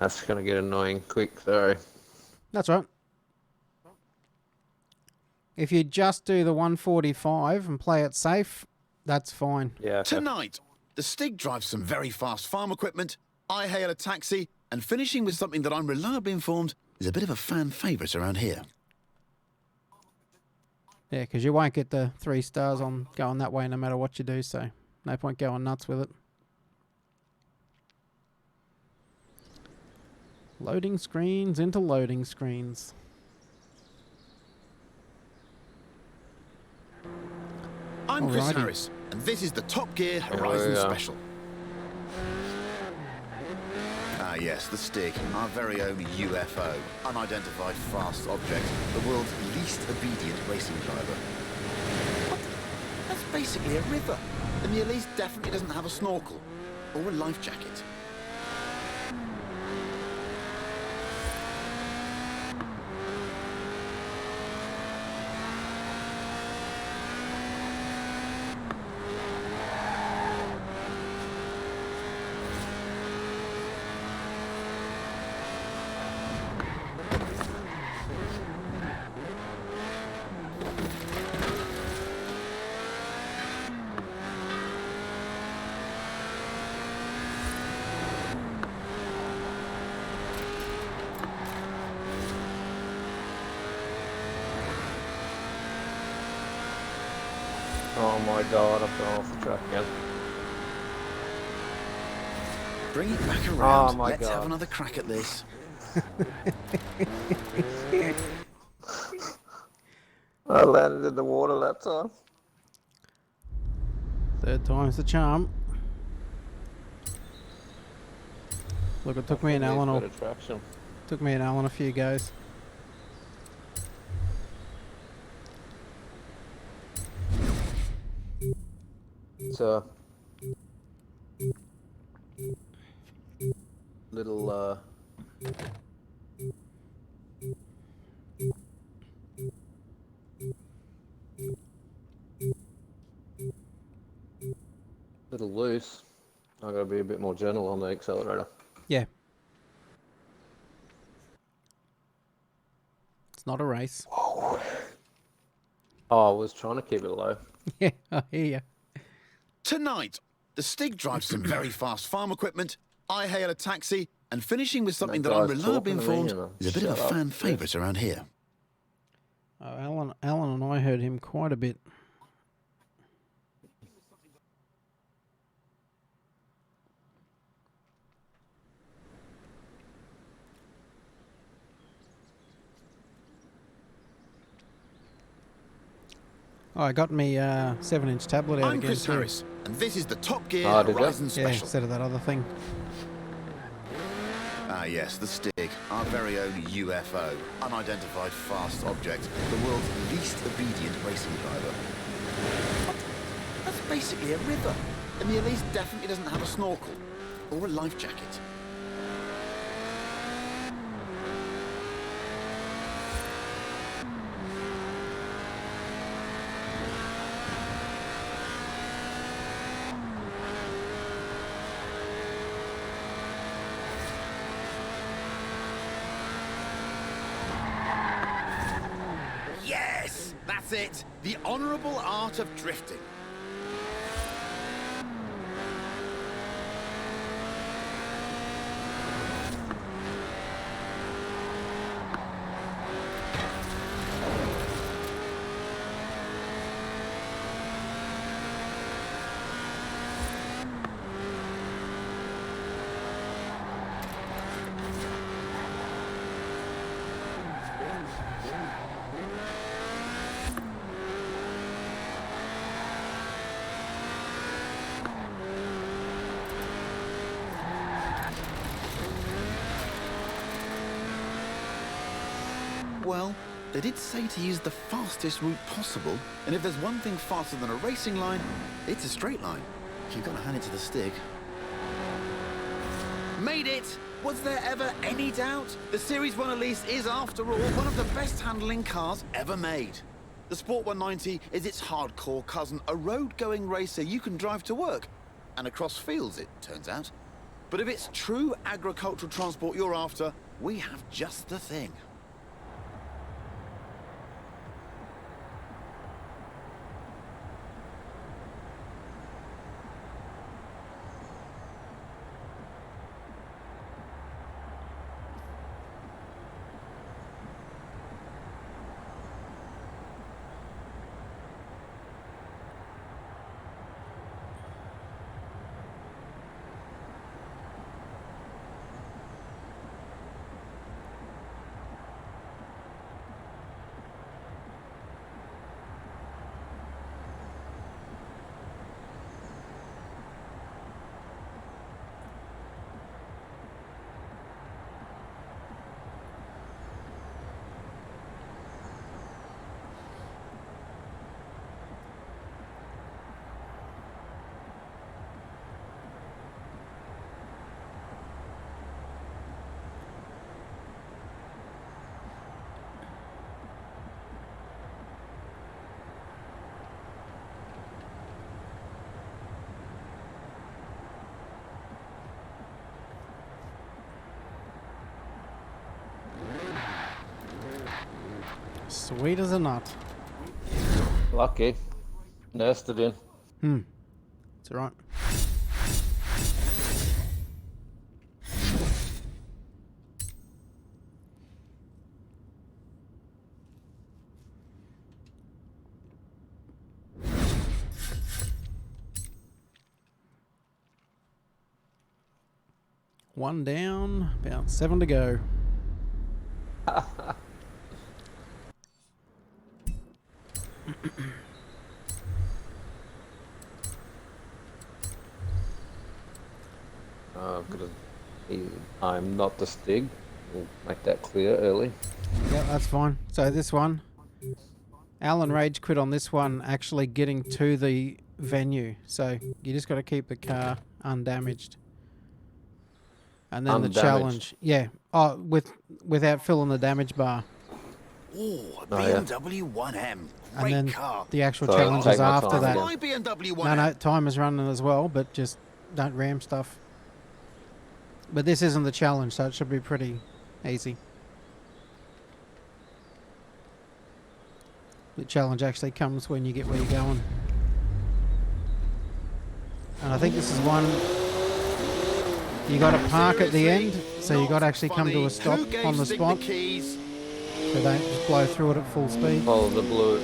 That's going to get annoying quick, sorry. That's right. If you just do the 145 and play it safe, that's fine. Yeah. Okay. Tonight, the Stig drives some very fast farm equipment, I hail a taxi, and finishing with something that I'm reliably informed is a bit of a fan favourite around here. Yeah, because you won't get the 3 stars on going that way no matter what you do, so no point going nuts with it. Loading screens into loading screens. I'm Chris Alrighty. Harris, and this is the Top Gear Horizon Special. Ah yes, the Stig, our very own UFO, unidentified fast object, the world's least obedient racing driver. What? That's basically a river, and the Elise definitely doesn't have a snorkel or a life jacket. Oh my god, I've gone off the track again. Bring it back around. Oh my Let's God. have another crack at this. I landed in the water that time. Third time's the charm. Look, it took me and Alan Bit of traction. a few goes. It's a little loose. I gotta be a bit more gentle on the accelerator. Yeah. It's not a race. Oh, I was trying to keep it low. Yeah, I hear you. Tonight, the Stig drives some very fast farm equipment, I hail a taxi, and finishing with something that I'm guy's reliably talking to me, informed you know. is a bit of a Shut up. fan favourite around here. Oh, Alan and I heard him quite a bit. Oh, I got me 7-inch tablet out I'm again Chris too. Harris, and this is the Top Gear Oh, did ya? Horizon Yeah, Special. instead of that other thing. Ah yes, the Stig, our very own UFO, unidentified fast object, the world's least obedient racing driver. What? That's basically a river, and the Elise definitely doesn't have a snorkel or a life jacket. Yes, that's it. The honourable art of drifting. Well, they did say to use the fastest route possible, and if there's one thing faster than a racing line, it's a straight line. You've got to hand it to the Stig. Made it! Was there ever any doubt? The Series 1 Elise is, after all, one of the best handling cars ever made. The Sport 190 is its hardcore cousin, a road-going racer you can drive to work, and across fields, it turns out. But if it's true agricultural transport you're after, we have just the thing. Sweet as a nut. Lucky. Nursed it in. It's alright. One down, about 7 to go. I'm not the Stig. We'll make that clear early. Yeah, that's fine. So this one, Alan Rage quit on this one actually getting to the venue. So you just got to keep the car undamaged. And then Undamaged? the challenge, yeah, without filling the damage bar. Ooh, a yeah. BMW 1M. And Great then car. the actual So challenge take is my after time that. again. My BMW 1M. No, time is running as well, but just don't ram stuff. But this isn't the challenge, so it should be pretty easy. The challenge actually comes when you get where you're going. And I think this is one you got to park at the end, so you got to actually come to a stop on the spot. So don't just blow through it at full speed. Follow the blue.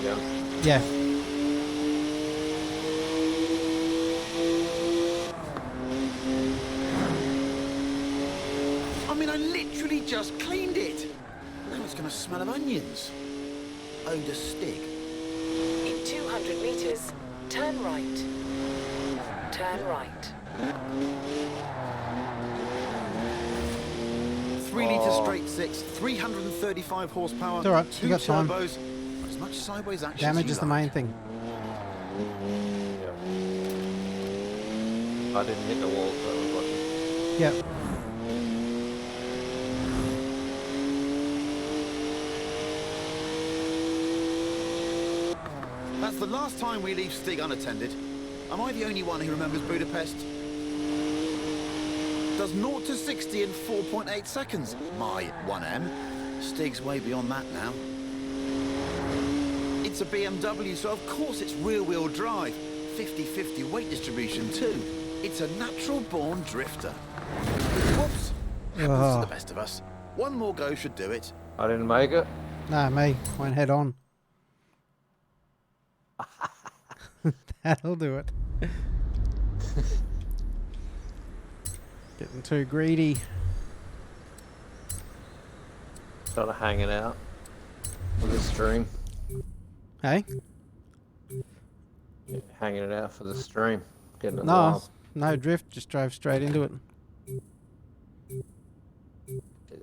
Yeah. Yeah. I mean, I literally just cleaned it. Now it's going to smell of onions. Owned a Stig. In 200 meters, turn right. Turn right. 3 litre straight 6, 335 horsepower. It's all right, you 2 got time. turbos. As much sideways action. Damage as is the you like. main thing. Yeah. I didn't hit the wall, so I was lucky. Yep. That's the last time we leave Stig unattended. Am I the only one who remembers Budapest? Does 0 to 60 in 4.8 seconds. My 1M. Stig's way beyond that now. It's a BMW, so of course it's rear-wheel drive. 50-50 weight distribution too. It's a natural-born drifter. Whoops. Happens to the best of us. One more go should do it. I didn't make it. No, me. Went head on. That'll do it. Getting too greedy. Sort of hanging out for the stream. Hey? Yeah, hanging it out for the stream. Getting it No, wild. no drift. Just drove straight into it.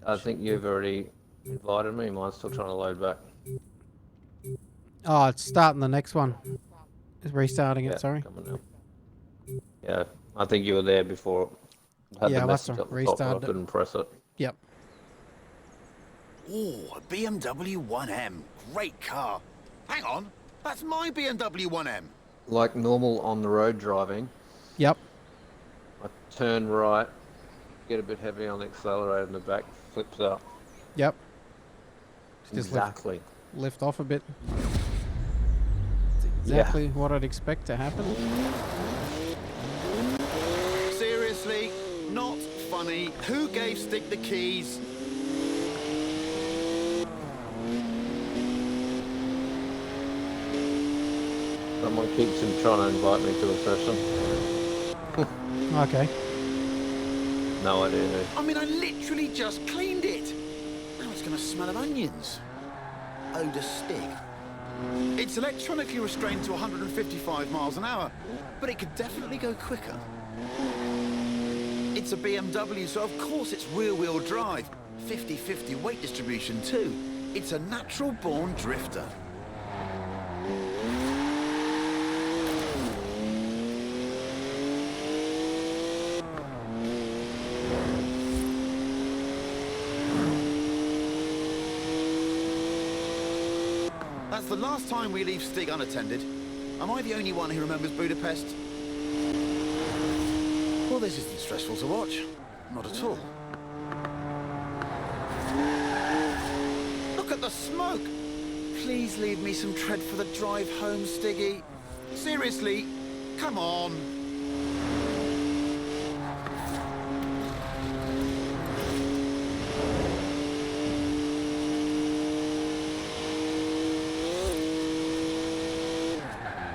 I think you've already invited me. Mine's still trying to load back. Oh, it's starting the next one. It's restarting Yeah, it, sorry. coming now. Yeah, I think you were there before. Had Yeah, I the must message have at the top, but I restarted it. couldn't press it. Yep. Ooh, a BMW 1M. Great car. Hang on. That's my BMW 1M. Like normal on the road driving, Yep. I turn right, get a bit heavy on the accelerator, and the back flips up. Yep. Just Exactly. lift off a bit. It's exactly what I'd expect to happen. Seriously? Not funny. Who gave Stick the keys? Someone keeps him trying to invite me to a session. Okay. No idea who. I mean, I literally just cleaned it. Now it's going to smell of onions. Odour Stick. It's electronically restrained to 155 miles an hour, but it could definitely go quicker. It's a BMW, so of course it's rear-wheel drive. 50-50 weight distribution too. It's a natural-born drifter. That's the last time we leave Stig unattended. Am I the only one who remembers Budapest? Well, this isn't stressful to watch. Not at all. Look at the smoke! Please leave me some tread for the drive home, Stiggy. Seriously, come on.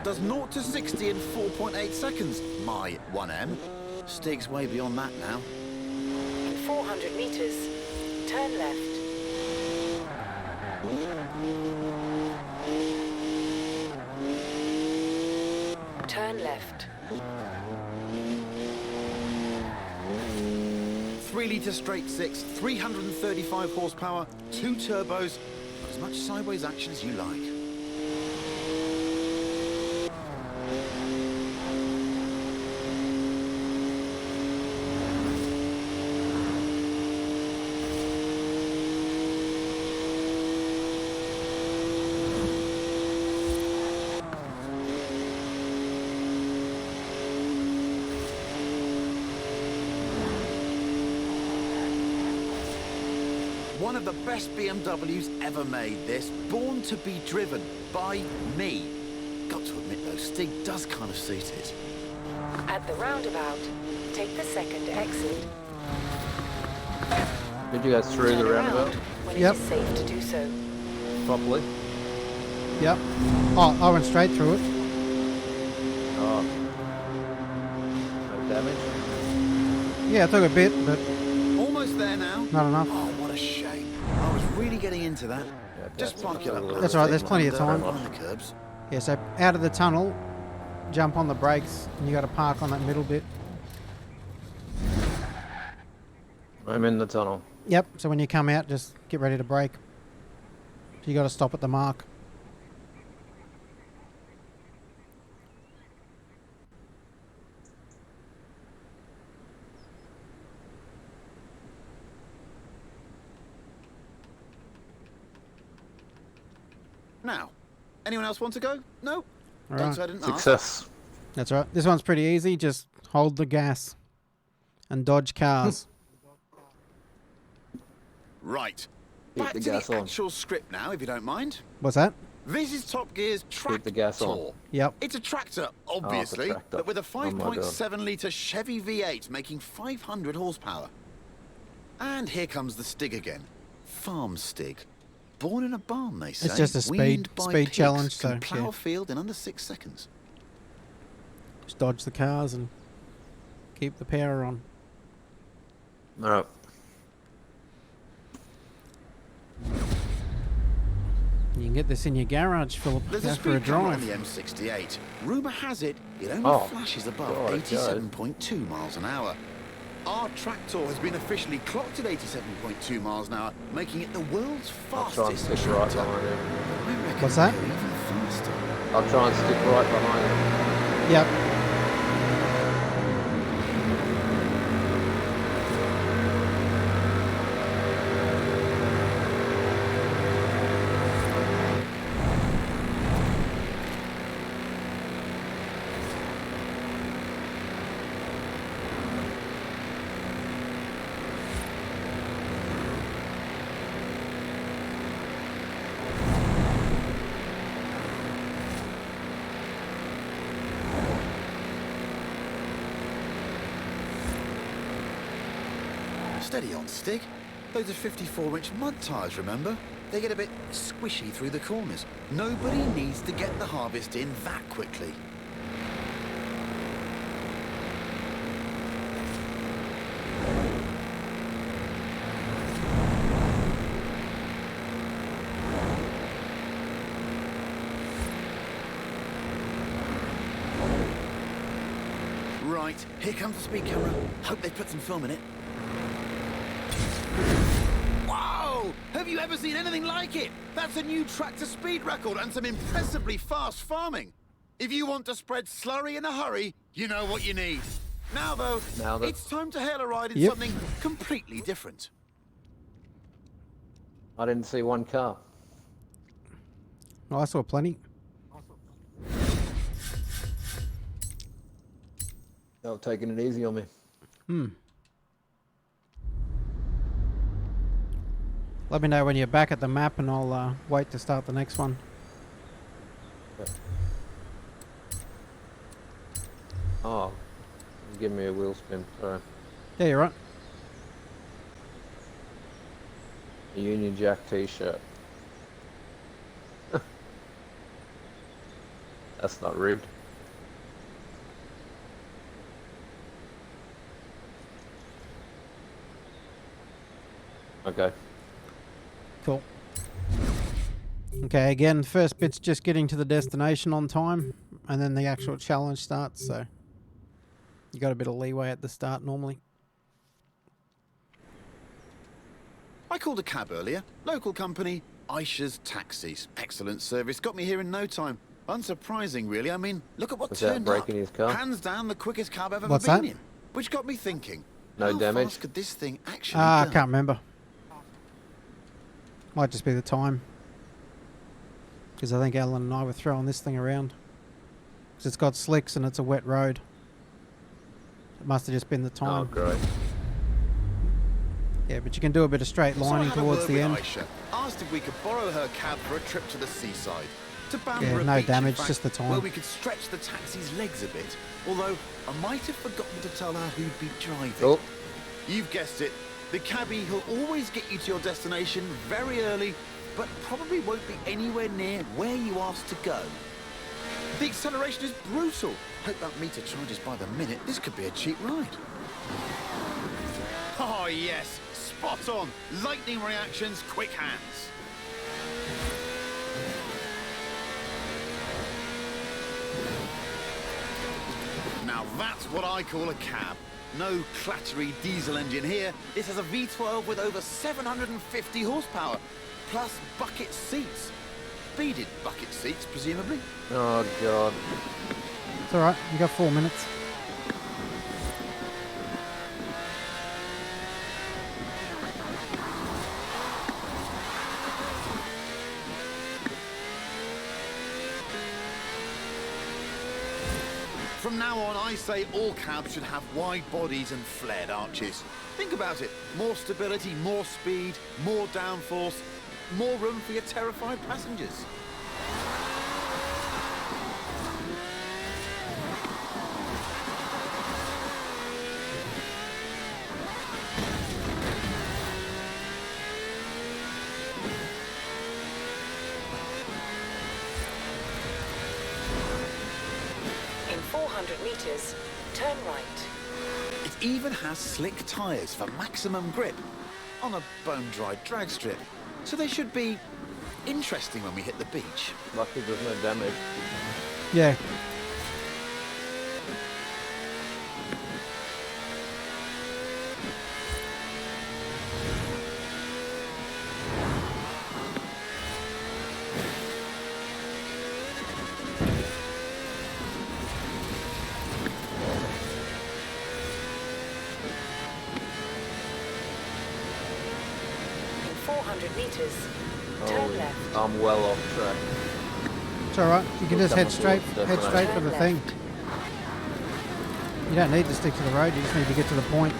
Does 0 to 60 in 4.8 seconds. My 1M. Stig's way beyond that now. In 400 meters, turn left. Turn left. 3-litre straight six, 335 horsepower, 2 turbos, as much sideways action as you like. One of the best BMWs ever made, this. Born to be driven by me. Got to admit though, Stig does kind of suit it. At the roundabout, take the second exit. Did you go through the Turn around roundabout when Yep. it is safe to do so. properly? Yep. Oh, I went straight through it. Oh. No damage? Yeah, it took a bit, but Almost there now. not enough. Oh, what a shame. I was really getting into that. Yeah, Just park it up. That's all right, there's plenty of time. On the curbs. Yeah, so out of the tunnel, jump on the brakes, and you got to park on that middle bit. I'm in the tunnel. Yep, so when you come out, just get ready to brake. So you got to stop at the mark. Now, anyone else want to go? No? All Don't right. say I didn't ask. Success. That's right. This one's pretty easy. Just hold the gas and dodge cars. Right. Keep Back the to gas the on. actual script now, if you don't mind. What's that? This is Top Gear's Tractor. the gas on. Yep. It's a tractor, obviously, tractor. but with a Oh my God. 5.7-litre Chevy V8 making 500 horsepower. And here comes the Stig again. Farm Stig. Born in a barn, they say. It's just a Weaned speed by speed pigs, challenge, can so plough yeah. a field in under 6 seconds. Just dodge the cars and keep the power on. Alright. You can get this in your garage, Philip. There's Go a for a speed camera on drive. the M68. Rumour has it, it only Oh, flashes above God, it does. 87.2 miles an hour. Our tractor has been officially clocked at 87.2 miles an hour, making it the world's I'll try and fastest stick right tractor. behind him. I reckon What's it'll that? go even faster. I'll try and stick right behind him. Yep. Steady on, Stig. Those are 54-inch mud tyres, remember? They get a bit squishy through the corners. Nobody needs to get the harvest in that quickly. Right, here comes the speed camera. Hope they put some film in it. Whoa! Have you ever seen anything like it? That's a new tractor speed record and some impressively fast farming. If you want to spread slurry in a hurry, you know what you need. Now, though, it's time to hail a ride in something completely different. I didn't see one car. Oh, I saw plenty. They're taking it easy on me. Let me know when you're back at the map and I'll wait to start the next one. Okay. Oh, give me a wheel spin. Sorry. Yeah, you're right. A Union Jack t-shirt. That's not rude. Okay. Cool. Okay, again, first bit's just getting to the destination on time, and then the actual challenge starts, so you got a bit of leeway at the start normally. I called a cab earlier. Local company, Aisha's Taxis. Excellent service. Got me here in no time. Unsurprising, really. I mean, look at what Was that turned up. breaking his car? Hands down, the quickest cab I've ever What's been that? in. Which got me thinking, No how damage? fast could this thing actually I go? can't remember. Might just be the time. Because I think Alan and I were throwing this thing around. Because it's got slicks and it's a wet road. It must have just been the Oh, time. great. Yeah, but you can do a bit of straight So I lining had a towards word the with end. Aisha, asked if we could borrow her cab for a trip to the seaside. To Yeah, Bamborough no Beach, in damage, fact, just the time. where we could stretch the taxi's legs a bit. Although, I might have forgotten to tell her who'd be driving. Oh, You've guessed it. The cabbie who'll always get you to your destination very early, but probably won't be anywhere near where you asked to go. The acceleration is brutal. Hope that meter charges by the minute. This could be a cheap ride. Oh, yes. Spot on. Lightning reactions, quick hands. Now that's what I call a cab. No clattery diesel engine here. This has a V12 with over 750 horsepower, plus bucket seats. Beaded bucket seats, presumably. oh God. It's alright, you got 4 minutes. From now on, I say all cabs should have wide bodies and flared arches. Think about it. More stability, more speed, more downforce, more room for your terrified passengers. In 400 meters, turn right. It even has slick tyres for maximum grip on a bone-dried drag strip. So they should be interesting when we hit the beach. Lucky there's no damage. Yeah. In 400 meters, turn left. I'm well off track. It's alright, you can We'll just come head towards straight for the Turn thing. left. You don't need to stick to the road, you just need to get to the point.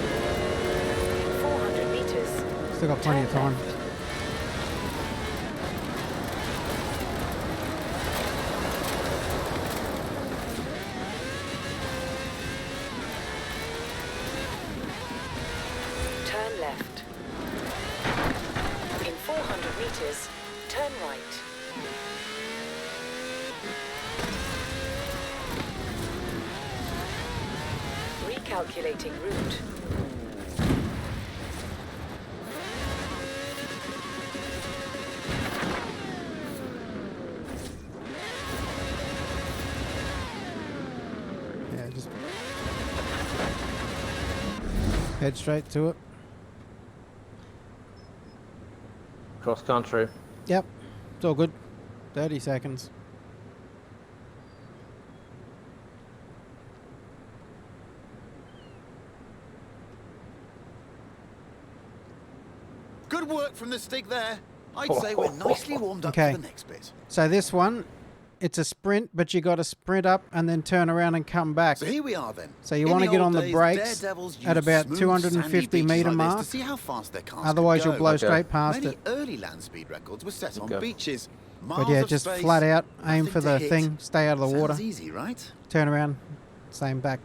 In 400 meters, Still got plenty of turn time. left. Calculating route. Yeah, just head straight to it. Cross country. Yep, it's all good. 30 seconds. Good work from the Stig there. I'd say we're nicely warmed up Okay. for the next bit. So this one, it's a sprint, but you got to sprint up and then turn around and come back. So here we are then. So you In want to get old on the days, brakes daredevils at used about smooth, 250 sandy metre beaches like this mark. to see how fast their cars Otherwise could you'll go. blow Okay. straight past Many it. early land speed records were set on Okay. beaches. But Miles yeah, of just space, flat out, aim nothing for to the hit. thing, stay out of the Sounds water, easy, right? turn around, same back.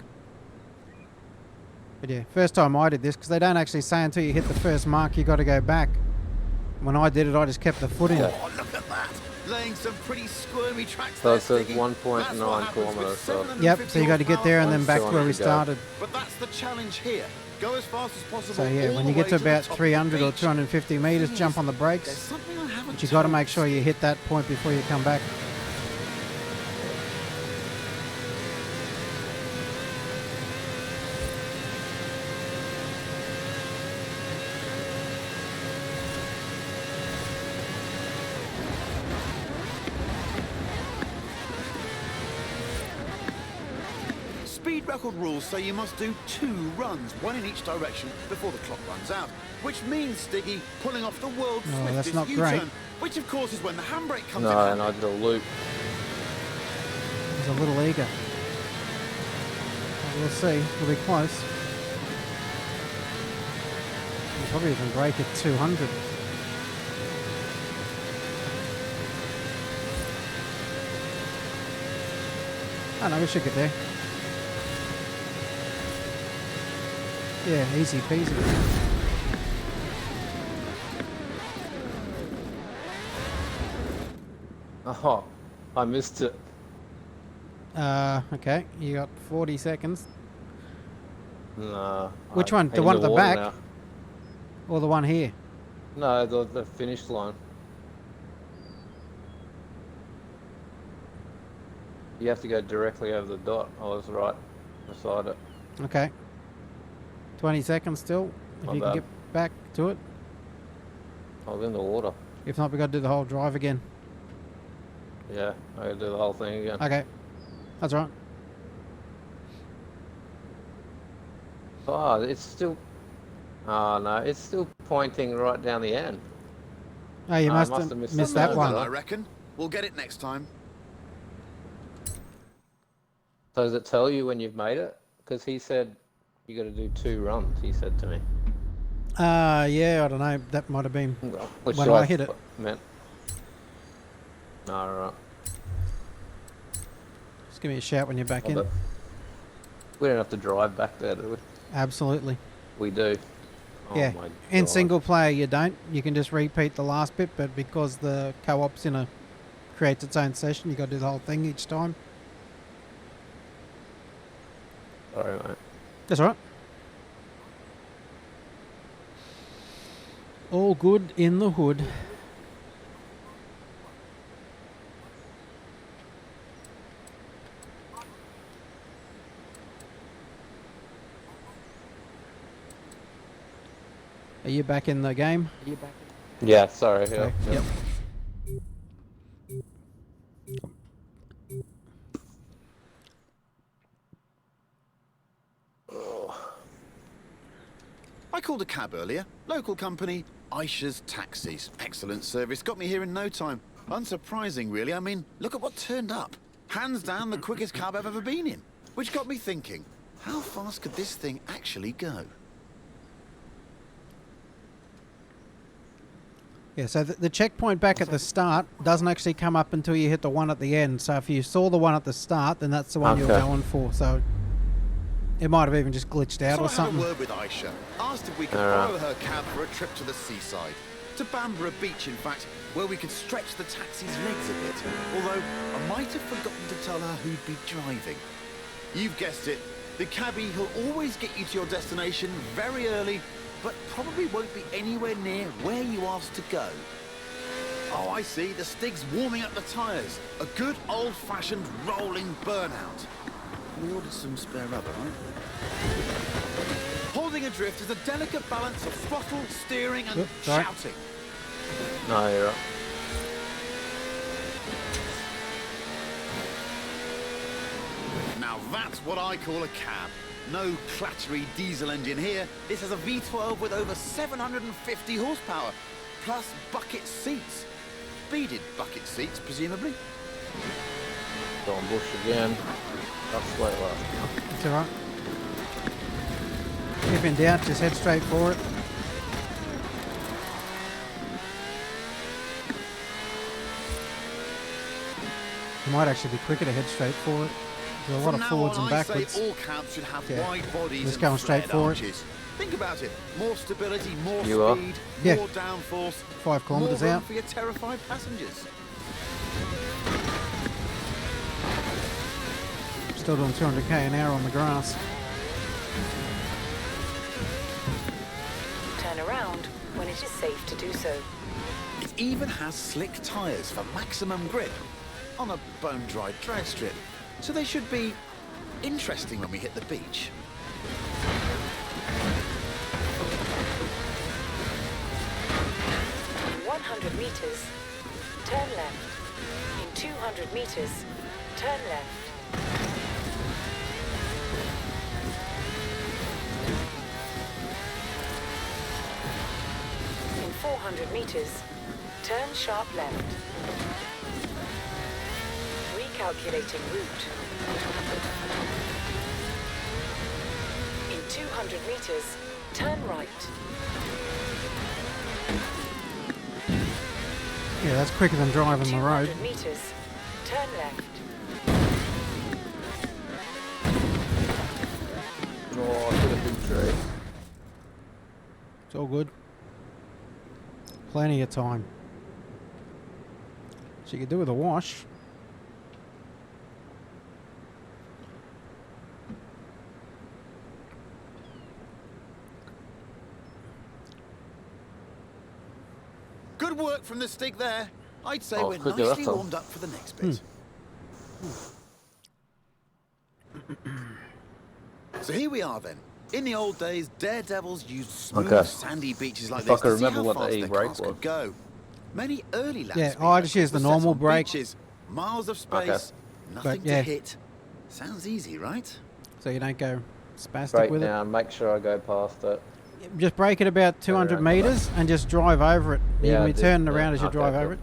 But yeah, first time I did this, because they don't actually say until you hit the first mark you got to go back. When I did it, I just kept the foot in. Yeah. Oh, look at that. Laying some pretty squirmy tracks So there, it says Stiggy. 1.9 That's what happens with kilometres, so- 750 Yep, so you got to get there and then back to where we 200 go. started. But that's the challenge here. Go as fast as possible. So yeah, all when the you get way to the about top of the 300 or beach. 250 metres, Thing jump is, on the There's brakes. something I haven't But you got to told make sure you hit that point before you come back. Speed record rules say you must do 2 runs, 1 in each direction, before the clock runs out. Which means, Stiggy, pulling off the world's Oh, that's swiftest not U-turn. great. Which, of course, is when the handbrake comes in. No, and I did a loop. He's a little eager. But we'll see. We'll be close. We'll probably even break at 200. Oh no, we should get there. Yeah, easy peasy. Oh, I missed it. Okay, you got 40 seconds. No. Which I'm one? The in one at the water back? now. Or the one here? No, the finish line. You have to go directly over the dot. I was right beside it. Okay. 20 seconds still. If Not you can bad. get back to it. I was in the water. If not, we got to do the whole drive again. Yeah, I gotta do the whole thing again. Okay. That's right. Oh, it's still... Oh, no, it's still pointing right down the end. Oh, you I must must have have missed missed that that one. one. I reckon. We'll get it next time. So does it tell you when you've made it? Because he said you got to do 2 runs, he said to me. Yeah, I don't know. That might have been Which when I hit it. meant. No, right. Just give me a shout when you're back in. But we don't have to drive back there, do we? Absolutely. We do. Oh Yeah. my In God. single player, you don't. You can just repeat the last bit, but because the co-op's creates its own session, you got to do the whole thing each time. Sorry, mate. That's all right. All good in the hood. Are you back in the game? Yeah, sorry. Yeah, Okay, yeah. yep. I called a cab earlier. Local company, Aisha's Taxis. Excellent service. Got me here in no time. Unsurprising, really. I mean, look at what turned up. Hands down the quickest cab I've ever been in. Which got me thinking, how fast could this thing actually go? Yeah, so the checkpoint back at the start doesn't actually come up until you hit the one at the end. So if you saw the one at the start, then that's the one you're Okay. going for. So it might have even just glitched out So or I had a something. word with Aisha. Asked if we could Alright. borrow her cab for a trip to the seaside. To Bamborough Beach, in fact, where we could stretch the taxi's legs a bit. Although, I might have forgotten to tell her who'd be driving. You've guessed it, The cabbie who'll always get you to your destination very early, but probably won't be anywhere near where you asked to go. Oh, I see. The Stig's warming up the tyres. A good old-fashioned rolling burnout. We ordered some spare rubber, right? Holding adrift is a delicate balance of throttle, steering, and sorry. shouting. No, you're right. Now that's what I call a cab. No clattery diesel engine here. This has a V12 with over 750 horsepower, plus bucket seats. Beaded bucket seats, presumably. Don't bush again. That's slight left. It's alright. If in doubt, just head straight for it. It might actually be quicker to head straight for it. There's a lot of forwards and backwards. All cabs should have Yeah. wide bodies Just and going straight flared for it. arches. Think about it. More stability, more You are? speed, Yeah. more downforce, 5 kilometres more room out. for your terrified passengers. Still doing 200k an hour on the grass. Turn around when it is safe to do so. It even has slick tyres for maximum grip on a bone-dried drag strip. So they should be interesting when we hit the beach. In 100 meters, turn left. In 200 meters, turn left. In 400 meters, turn sharp left. Recalculating route. In 200 meters, turn right. Yeah, that's quicker than driving the road. 200 meters, turn left. Oh, I hit a big tree. It's all good. Plenty of time. So you could do with a wash. Good work from the Stig there. I'd say Oh, we're quicker, nicely that's all. warmed up for the next bit. So here we are then. In the old days, daredevils used smooth, Okay. sandy beaches like If I this can to see remember how what the fast E their brake cars was. could go. Many early laps Yeah, I just use the normal brake. Beaches, miles of space, Okay. nothing But, yeah. to hit. Sounds easy, right? So you don't go spastic Break with down, make sure I go past it. it. Just brake it about 200 around meters and just drive over it. Yeah, You'll I be did, turning yeah. around as you Okay, drive cool. over it.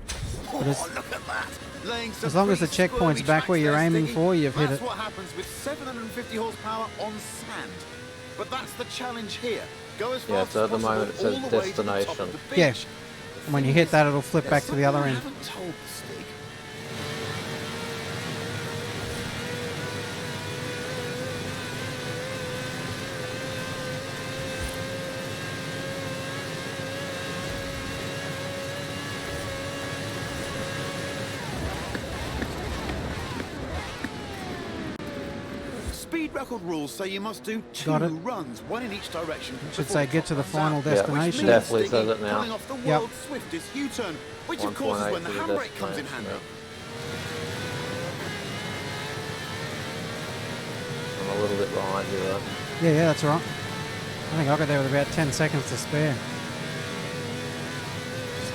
Oh, But it's- look at that. Laying some As long as the pretty checkpoint's squirmy back where tracks you're there, aiming Stiggy. for, you've hit That's it. what happens with 750 horsepower on sand. But that's the challenge here. Go as Yeah, fast so as at the possible moment it all says the way to the top of destination. the Yeah. beach. And when you hit that, it'll flip back to the other Something I end. haven't told the Stig. Speed record rules say you must do 2 Got it. runs, one in each direction. Should before say the get clock to the runs final out. destination. Which means, Definitely Stiggy, says it now. coming off the Yep. world's swiftest U-turn, which of course is 1.8 when the to the handbrake comes in handy. destination, I'm a little bit behind you though. Yeah, that's all right. I think I got there with about 10 seconds to spare.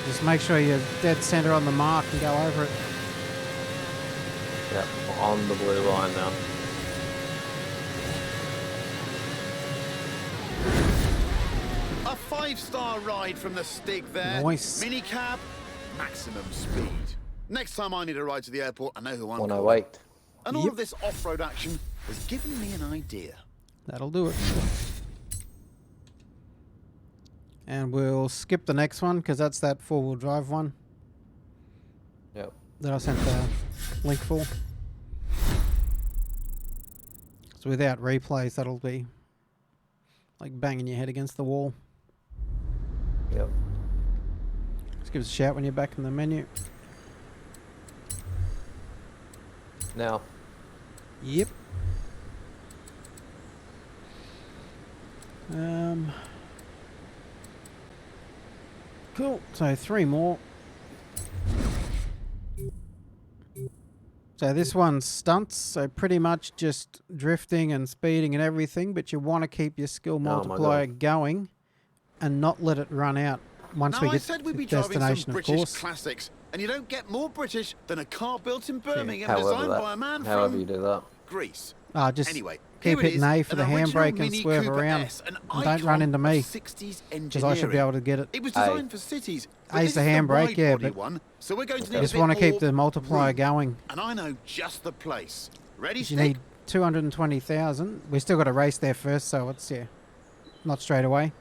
Just make sure you're dead center on the mark and go over it. Yep, on the blue line now. A 5-star ride from the Stig there. Nice. Minicab, maximum speed. Next time I need a ride to the airport, I know who I'm calling. 108. And all Yep. of this off-road action has given me an idea. That'll do it. And we'll skip the next one because that's that 4-wheel drive one Yep. that I sent the link for. So without replays, that'll be like banging your head against the wall. Yep. Just give us a shout when you're back in the menu. Now, Yep. Cool. So 3 more. So this one's stunts, so pretty much just drifting and speeding and everything, but you want to keep your skill multiplier going and not let it run out once we get to the destination, of course. Classics, and you don't get more British than a car built in Birmingham, However designed by a man however you from do that. Greece. Just Anyway, keep here it hitting is, A for the an original handbrake and Mini swerve Cooper around. S, an And don't run icon into of me, 60s because I should be engineering. able to get it. It was designed for cities. but A's this the is handbrake, wide yeah, body but one, so we're going to need I a just bit want to keep more the multiplier room. going. And I know just the place. Ready, You Stick? need 220,000. We still got to race there first, so it's, not straight away.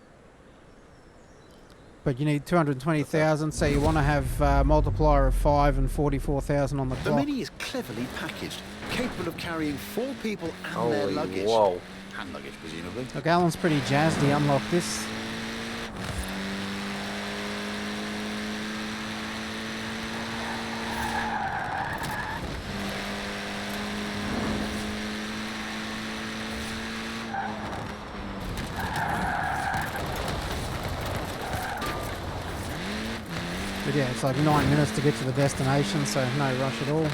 But you need 220,000, so you want to have a multiplier of 5 and 44,000 on the The clock. Mini is cleverly packaged, capable of carrying 4 people and their Holy luggage. whoa. Hand luggage, presumably. Look, Alan's pretty jazzed. He unlocked this. But yeah, it's like 9 minutes to get to the destination, so no rush at all.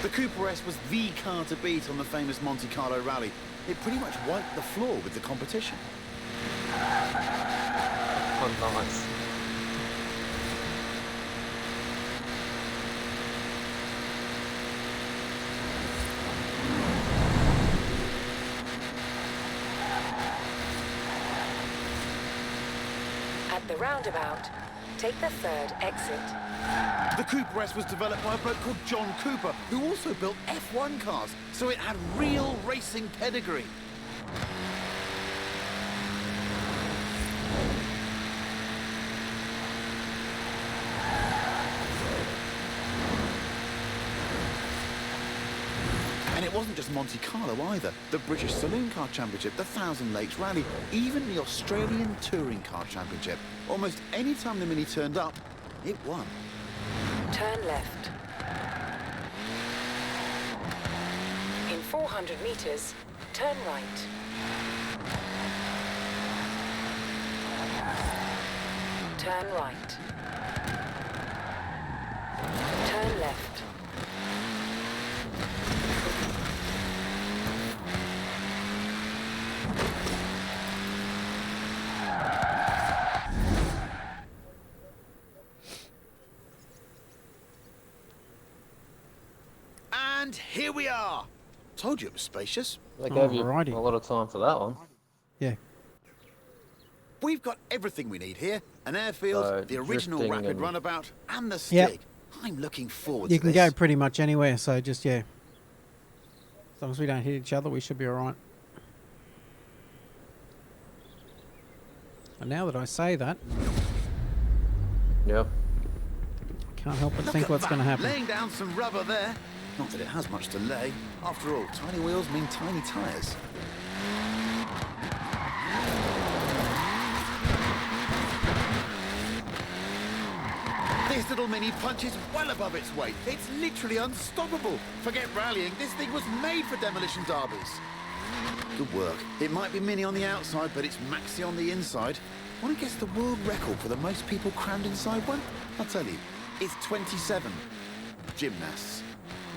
The Cooper S was the car to beat on the famous Monte Carlo rally. It pretty much wiped the floor with the competition. Oh, nice. At the roundabout, take the 3rd exit. The Cooper S was developed by a bloke called John Cooper, who also built F1 cars, so it had real racing pedigree. And it wasn't just Monte Carlo either. The British Saloon Car Championship, the Thousand Lakes Rally, even the Australian Touring Car Championship. Almost any time the Mini turned up, it won. Turn left. In 400 meters, turn right. Turn right. Turn left. And here we are. Told you it was spacious. They gave you Alrighty. a lot of time for that one. Yeah. We've got everything we need here. An airfield, So, the original drifting rapid and- runabout, and the Yep. stick. I'm looking forward You to can this. go pretty much anywhere, so just, as long as we don't hit each other, we should be alright. And now that I say that, Yep. can't help but Look think at what's that, going to happen. Laying down some rubber there. Not that it has much to lay. After all, tiny wheels mean tiny tyres. This little Mini punches well above its weight. It's literally unstoppable. Forget rallying. This thing was made for demolition derbies. Good work. It might be Mini on the outside, but it's Maxi on the inside. Want to guess the world record for the most people crammed inside one? I'll tell you. It's 27. Gymnasts.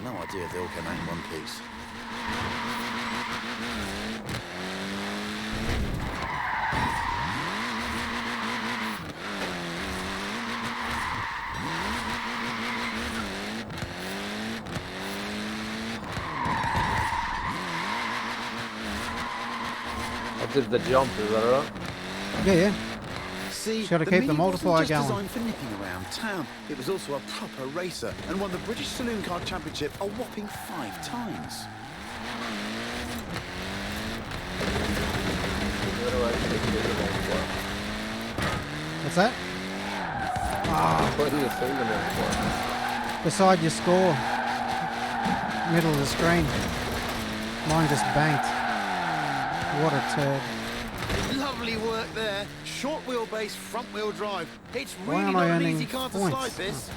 No idea if they all came out in one piece. I did the jump, is that alright? Yeah. See, Just gotta the keep the Mini multiplier wasn't just going. designed for nipping around town. It was also a proper racer and won the British Saloon Car Championship a whopping 5 times. Where do I actually do the multiplier? What's that? Where do you see the multiplier? Beside your score. Middle of the screen. Mine just banked. What a turd. Lovely work there. Short wheelbase, front wheel drive. It's Why really am I not an earning easy car to points? slide this.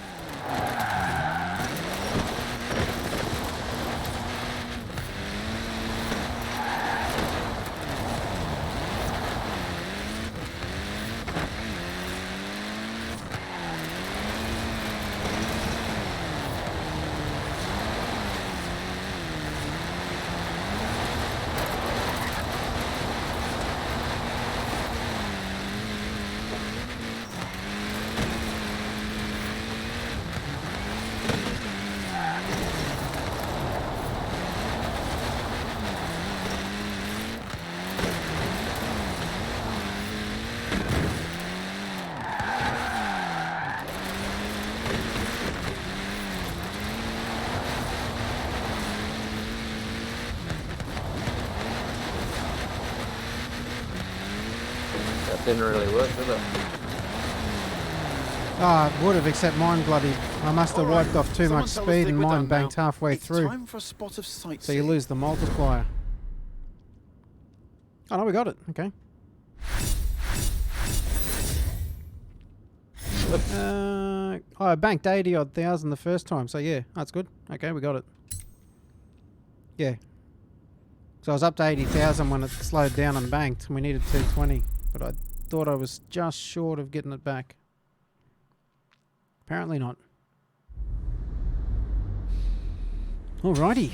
That didn't really work, did it? Oh, it would have, except mine bloody... I must have wiped off too Someone much tell us speed they and were mine done banked now. halfway It's through. time for a spot of So sightseeing. you lose the multiplier. Oh no, we got it. Okay. I banked 80 odd thousand the first time, so yeah, that's good. Okay, we got it. Yeah. So I was up to 80,000 when it slowed down and banked, and we needed 220, but I thought I was just short of getting it back. Apparently not. Alrighty.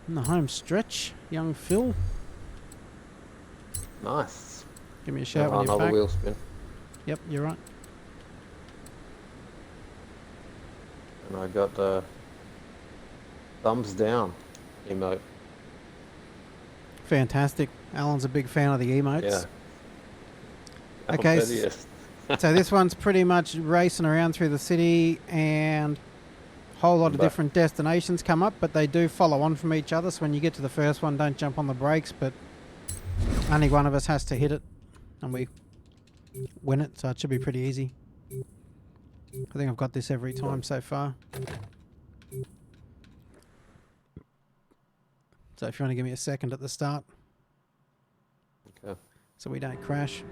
In the home stretch, young Phil. Nice. Give me a shout when you're Another back. wheel spin. Yep, you're right. And I got the thumbs down emote. Fantastic. Alan's a big fan of the emotes. Yeah. Okay, I'll bet he is. So this one's pretty much racing around through the city, and a whole lot of different destinations come up, but they do follow on from each other. So when you get to the first one, don't jump on the brakes, but only one of us has to hit it, and we win it. So it should be pretty easy. I think I've got this every time so far. So if you want to give me a second at the start, Okay. so we don't crash.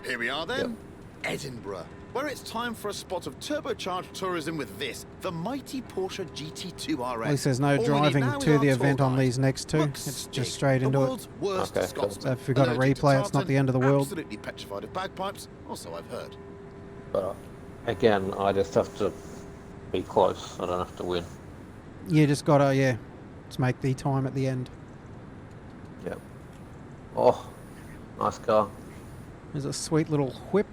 Here we are then. Edinburgh, where it's time for a spot of turbocharged tourism with this, the mighty Porsche GT2 RS. At least there's no All we need driving now is to our the tour event on guide. these next two. Looks It's sick. just straight The into it. world's worst Okay, cool. Scotsman. So if we've got a Allergic to replay, it's not tartan, the end of the world. Absolutely petrified of bagpipes, also I've heard. But again, I just have to be close. I don't have to win. You just gotta, yeah, just make the time at the end. Yep. Oh, nice car. There's a sweet little whip.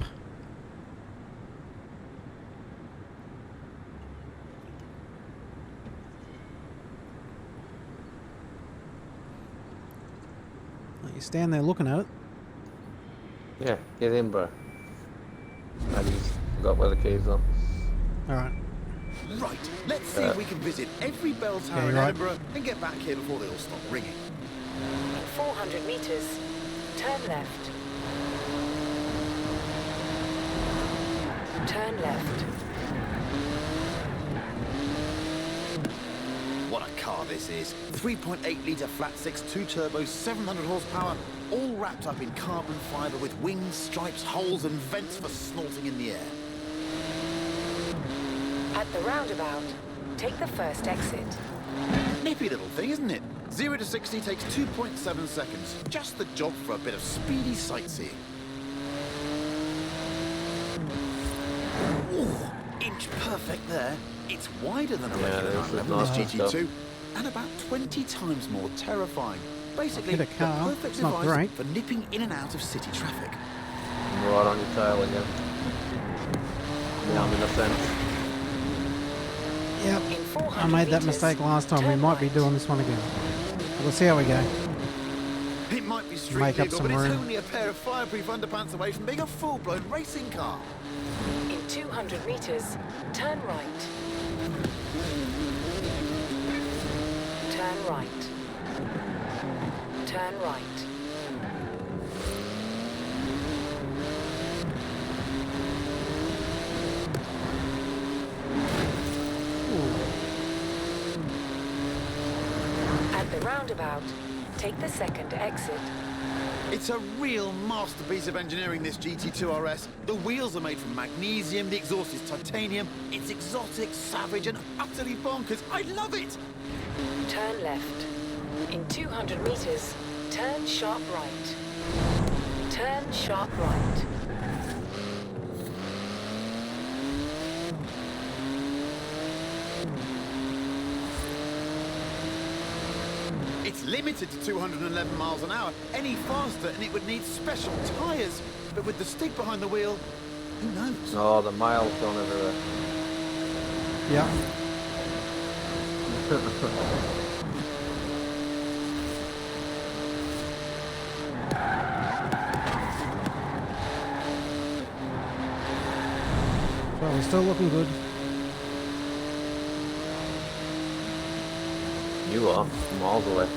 You stand there looking at it. Yeah, get in, bro. Maybe he's forgot where the keys are. Alright. Right, let's see if we can visit every bell tower you're in right. Edinburgh and get back here before they all stop ringing. In 400 meters, turn left. Turn left. What a car this is. 3.8 litre flat six, 2 turbos, 700 horsepower, all wrapped up in carbon fibre with wings, stripes, holes and vents for snorting in the air. At the roundabout, take the first exit. Nippy little thing, isn't it? 0 to 60 takes 2.7 seconds. Just the job for a bit of speedy sightseeing. Ooh, inch perfect there. It's wider than a regular this is 911, this nice GT2, stuff. and about 20 times more terrifying. Basically, Hit a car, the perfect it's not device great. for nipping in and out of city traffic. I'm right on your tail again. Now I'm in the fence. Yep. In 400 I made that meters, mistake last time. We turn might be right. doing this one again. We'll see how we go. It might be street Make up legal, some but it's room. only a pair of fireproof underpants away from being a full-blown racing car. In 200 meters, turn right. Turn right. Turn right. At the roundabout, take the second exit. It's a real masterpiece of engineering, this GT2 RS. The wheels are made from magnesium, the exhaust is titanium. It's exotic, savage, and utterly bonkers. I love it! Turn left. In 200 meters, turn sharp right. Turn sharp right. It's limited to 211 miles an hour. Any faster and it would need special tyres. But with the stick behind the wheel, who knows? Oh, the mail's gone everywhere. Yeah. Well, we're still looking good. You are miles away.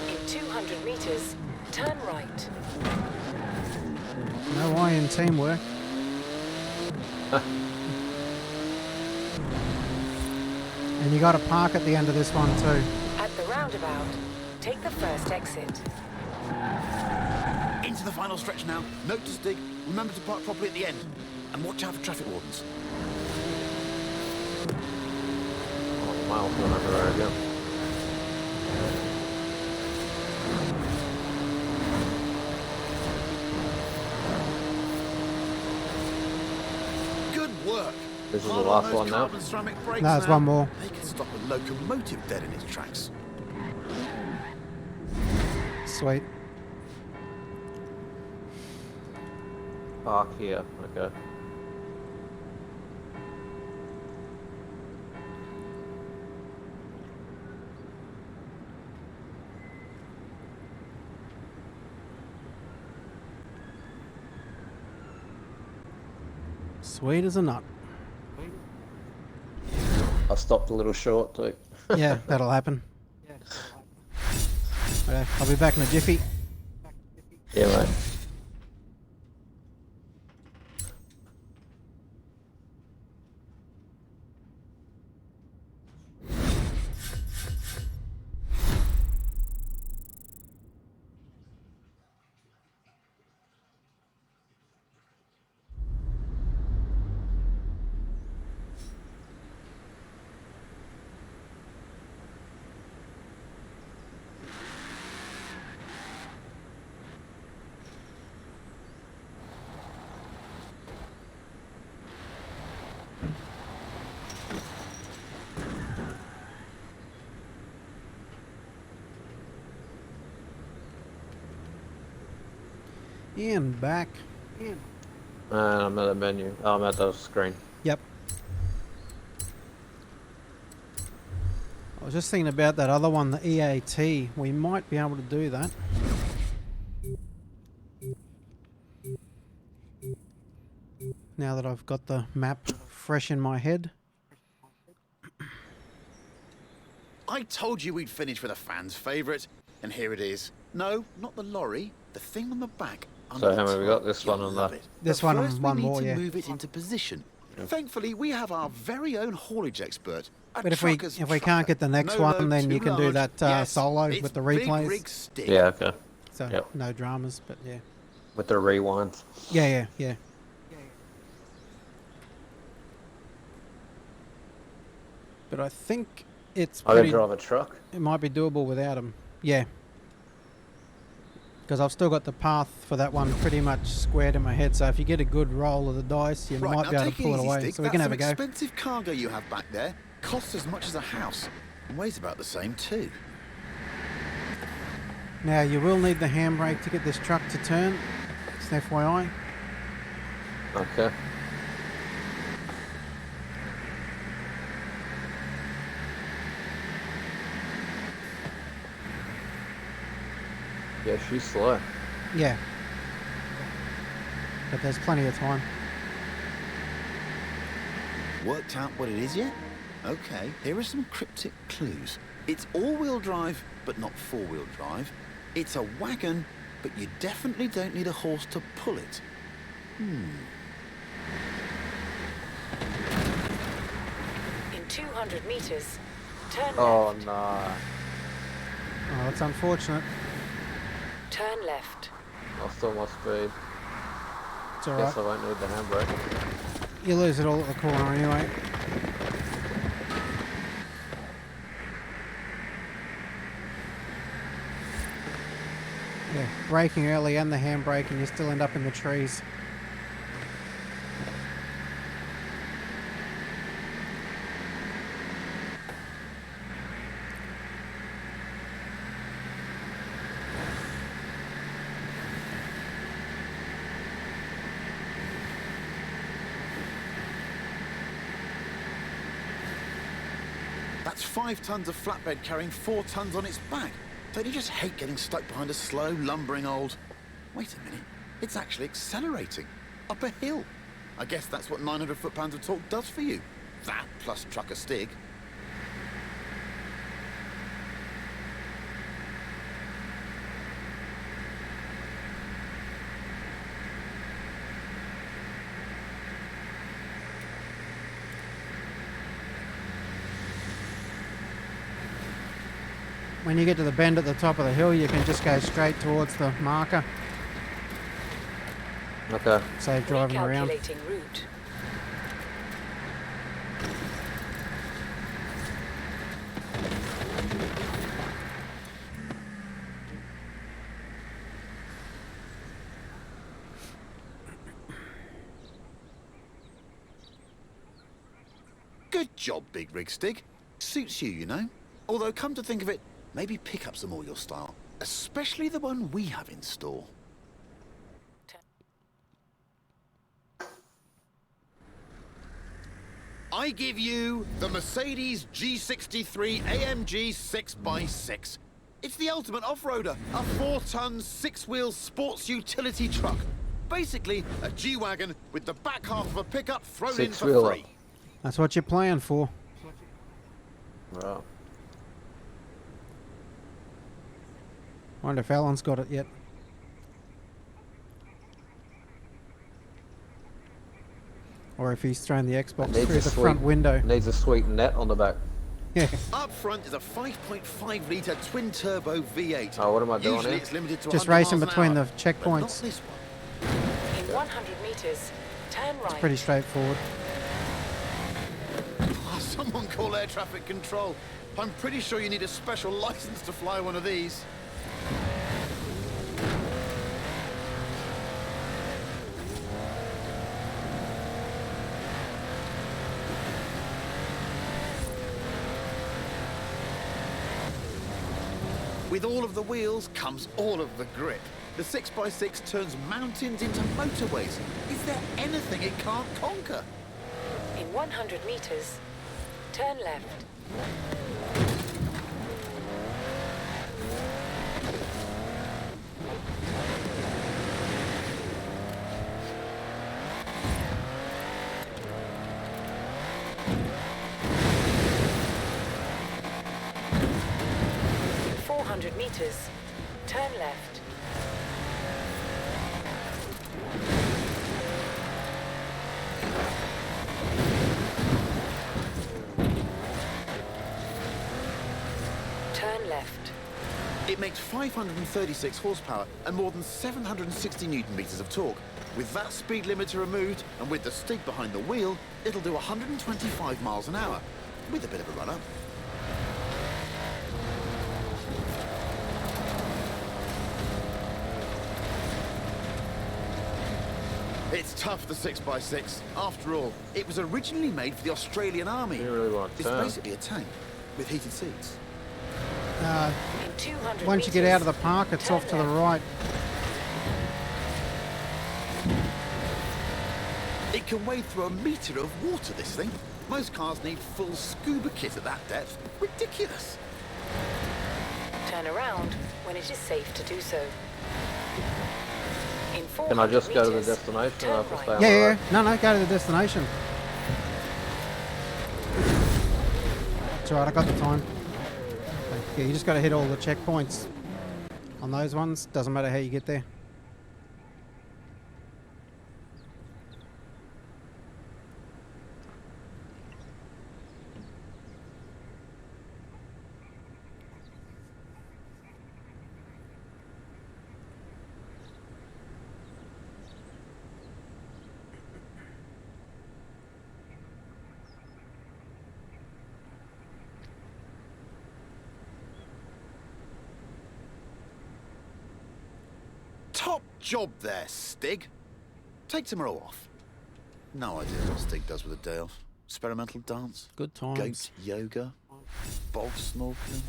In 200 meters, turn right. No I in teamwork. And you got to park at the end of this one too. At the roundabout, take the first exit. Into the final stretch now. Note to Stig, remember to park properly at the end. And watch out for traffic wardens. Oh, the mail's gone everywhere again. Good work. This is the Hard last on those one now. carbon ceramic brakes No, there's now. one more. They can stop a locomotive dead in its tracks. Sweet. Park here, okay. Sweet as a nut. I stopped a little short too. Yeah, that'll happen. Okay, I'll be back in a jiffy. Yeah, mate. And back. And I'm at the menu. Oh, I'm at the screen. Yep. I was just thinking about that other one, the EAT. We might be able to do that. Now that I've got the map fresh in my head. I told you we'd finish with a fan's favourite, and here it is. No, not the lorry. The thing on the back. So how many we got? This one and that. This But one first and one we need more, to yeah. move it into position. Thankfully, we have our very own haulage expert. a But if we trucker's can't trucker. get the next No one, load then too you can do large. that Yes, solo it's with the big replays. rig stick. Yeah, okay. So Yep. no dramas, but yeah. With the rewinds. Yeah. But I think it's I can pretty. drive a truck. It might be doable without them. Yeah. Because I've still got the path for that one pretty much squared in my head. So if you get a good roll of the dice, you Right, might now be able take to pull it easy, away. Stig. So we can That's have a some go. expensive cargo you have back there. Costs as much as a house. And weighs about the same too. Now you will need the handbrake to get this truck to turn. It's an FYI. Okay. Yeah, she's slow. Yeah. But there's plenty of time. Worked out what it is yet? Okay, here are some cryptic clues. It's all-wheel drive, but not four-wheel drive. It's a wagon, but you definitely don't need a horse to pull it. In 200 meters, turn Oh, left. nah. Oh, that's unfortunate. Turn left. Lost all my speed. It's alright. Guess I won't need the handbrake. You lose it all at the corner anyway. Yeah, braking early and the handbrake and you still end up in the trees. That's 5 tons of flatbed carrying 4 tons on its back. Don't you just hate getting stuck behind a slow, lumbering old... Wait a minute, it's actually accelerating. Up a hill. I guess that's what 900 foot-pounds of torque does for you. That plus trucker Stig. When you get to the bend at the top of the hill, you can just go straight towards the marker. Okay. Save driving around. Recalculating route. Good job, Big Rig Stig. Suits you, you know. Although, come to think of it, maybe pickups are more your style. Especially the one we have in store. I give you the Mercedes G63 AMG 6x6. It's the ultimate off-roader, a 4-ton, 6-wheel sports utility truck. Basically, a G-Wagon with the back half of a pickup thrown in for Six-wheeler. free. That's what you're playing for. Right. Wonder if Alan's got it yet. Or if he's thrown the Xbox Needs through a the sweet- front window. Needs a sweet net on the back. Yeah. Up front is a 5.5-litre twin-turbo V8. Oh, what am I doing Usually here? it's limited to Just 100 racing miles an between hour, the but checkpoints. not this one. In 100 meters, turn right. Pretty straightforward. Oh, someone call air traffic control. I'm pretty sure you need a special license to fly one of these. With all of the wheels comes all of the grip. The 6x6 turns mountains into motorways. Is there anything it can't conquer? In 100 meters, turn left. In 400 meters, turn left. Turn left. It makes 536 horsepower and more than 760 newton meters of torque. With that speed limiter removed and with the Stig behind the wheel, it'll do 125 miles an hour, with a bit of a run-up. It's tough, the 6x6. After all, it was originally made for the Australian Army. You really want to It's turn. basically a tank with heated seats. In 200 Once you get meters, out of the park, it's turn off to the left. right. It can wade through a metre of water, this thing. Most cars need full scuba kit at that depth. Ridiculous. Turn around when it is safe to do so. In 400 Can I just go to the meters, destination or I have to turn stay right. on Yeah, the yeah, road? yeah. No, go to the destination. It's alright, I got the time. Yeah, you just got to hit all the checkpoints on those ones. Doesn't matter how you get there. Top job there, Stig. Take tomorrow off. No idea what Stig does with a day off. Experimental dance, Good times. goat yoga, bog snorkeling.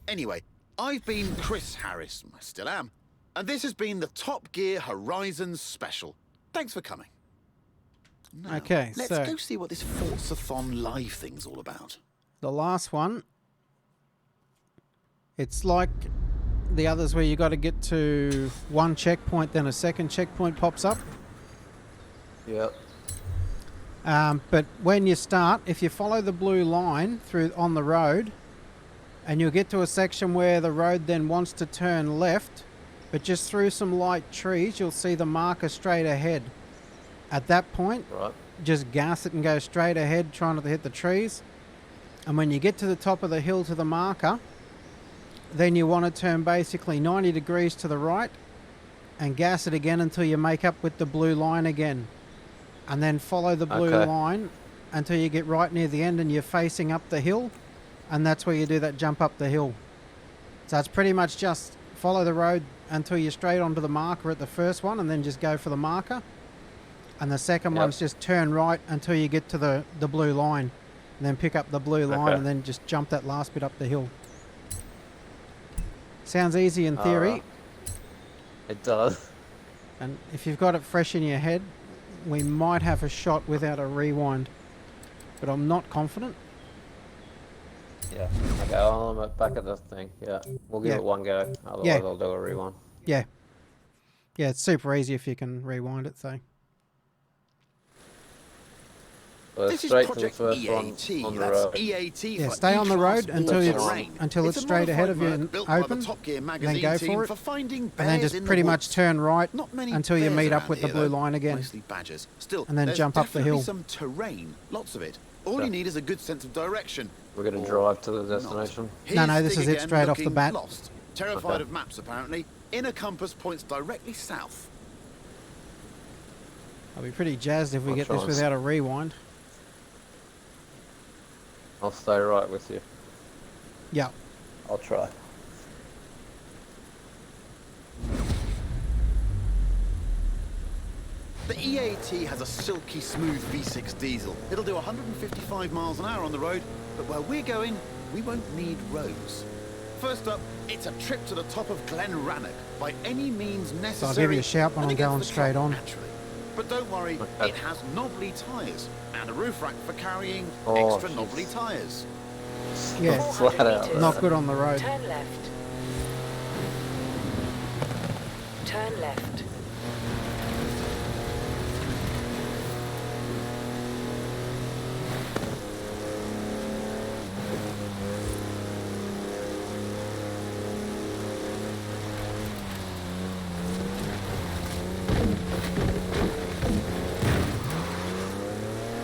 Anyway, I've been Chris Harris, I still am, and this has been the Top Gear Horizon special. Thanks for coming. Now, Okay, let's so go see what this Forza-thon live thing's all about. the last one, it's like the others where you got to get to one checkpoint, then a second checkpoint pops up. Yep. But when you start, if you follow the blue line through on the road, and you'll get to a section where the road then wants to turn left, but just through some light trees, you'll see the marker straight ahead. At that point, Right. just gas it and go straight ahead, trying not to hit the trees. And when you get to the top of the hill to the marker, then you want to turn basically 90 degrees to the right and gas it again until you make up with the blue line again. And then follow the blue line until you get right near the end and you're facing up the hill. And that's where you do that jump up the hill. So it's pretty much just follow the road until you're straight onto the marker at the first one and then just go for the marker. And the second one's just turn right until you get to the blue line. And then pick up the blue line and then just jump that last bit up the hill. Sounds easy in theory. It does. And if you've got it fresh in your head, we might have a shot without a rewind. But I'm not confident. Yeah. Okay, I'm back at the thing. Yeah. We'll give it one go. Otherwise I'll do a rewind. Yeah. Yeah, it's super easy if you can rewind it, so. Well, This is straight to the Project first EAT. one on the That's road. EAT Yeah, for stay on the road E-Class until all-terrain. it's a straight ahead of you modified and Merc built by the open, Top Gear and then magazine go team for it, for finding and then bears just in the pretty much woods. turn right Not many until you bears meet up around with the here, blue though. line again. Mostly badgers. Still, And then there's jump up the definitely hill. some terrain, lots of it. All you need is a good sense of direction. We're going to Or drive to the destination. not. No, Here's this Stig is it again, straight off the looking bat. Lost. Terrified of maps, apparently. Inner compass points directly south. I'll be pretty jazzed if we I'll get try this and without a rewind. I'll stay right with you. Yeah. I'll try. The EAT has a silky smooth V6 diesel. It'll do 155 miles an hour on the road, but where we're going, we won't need roads. First up, it's a trip to the top of Glen Rannoch by any means necessary. So I'll give you a shout when and I'm against going the straight clock, on. Naturally. But don't worry, Okay. it has knobbly tyres and a roof rack for carrying Oh, extra jeez. knobbly tyres. Yeah. 400 Flat out. meters. Not good on the road. Turn left. Turn left.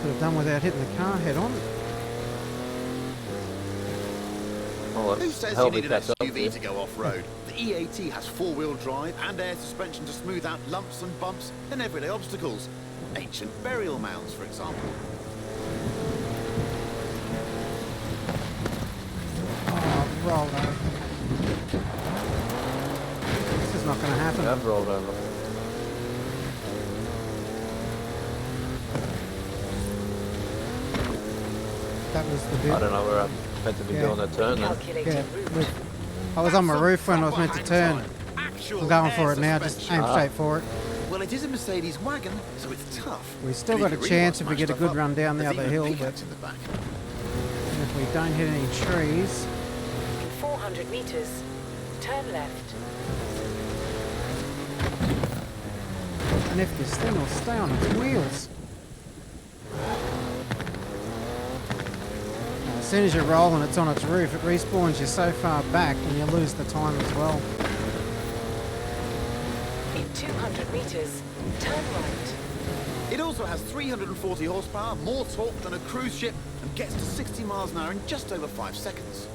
Could have done without hitting the car head on. Oh, Who says you help me need an catch up to you. SUV to go off-road? The EAT has four-wheel drive and air suspension to smooth out lumps and bumps and everyday obstacles. Ancient burial mounds, for example. Oh, roll over. This is not going to happen. I've rolled over. That was the bit. I don't know where I'm meant to be Yeah. doing a turn then. Calculating Yeah, route. look, I was on my roof when I was meant to turn. I'm going for it now, just aim straight for it. Well, it is a Mercedes wagon, so it's tough. We've still And got you a can chance really if we get a smash good stuff run up. down the There's other even hill, pickups but in the back. if we don't hit any trees, In 400 meters. Turn left. and if this thing will stay on its wheels. As soon as you roll and it's on its roof, it respawns you so far back and you lose the time as well. In 200 meters. Turn right. It also has 340 horsepower, more torque than a cruise ship, and gets to 60 miles an hour in just over 5 seconds.